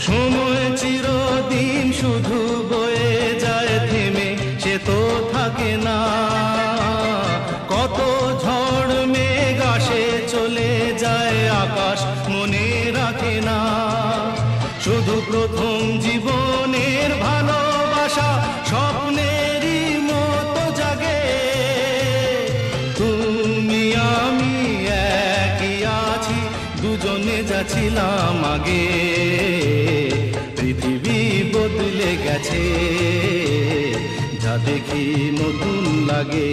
সময় চিরদিন শুধু বয়ে যায় থেমে, সে তো থাকে না। কত ঝড় মেঘ আসে চলে যায়, আকাশ মনে রাখে না। শুধু প্রথম জীবনের ভালোবাসা স্বপ্নেরই মতো জাগে। তুমি আমি একই আছি, দুজনে যাচ্ছিলাম আগে। পৃথিবী বদলে গেছে, যা দেখি নতুন লাগে।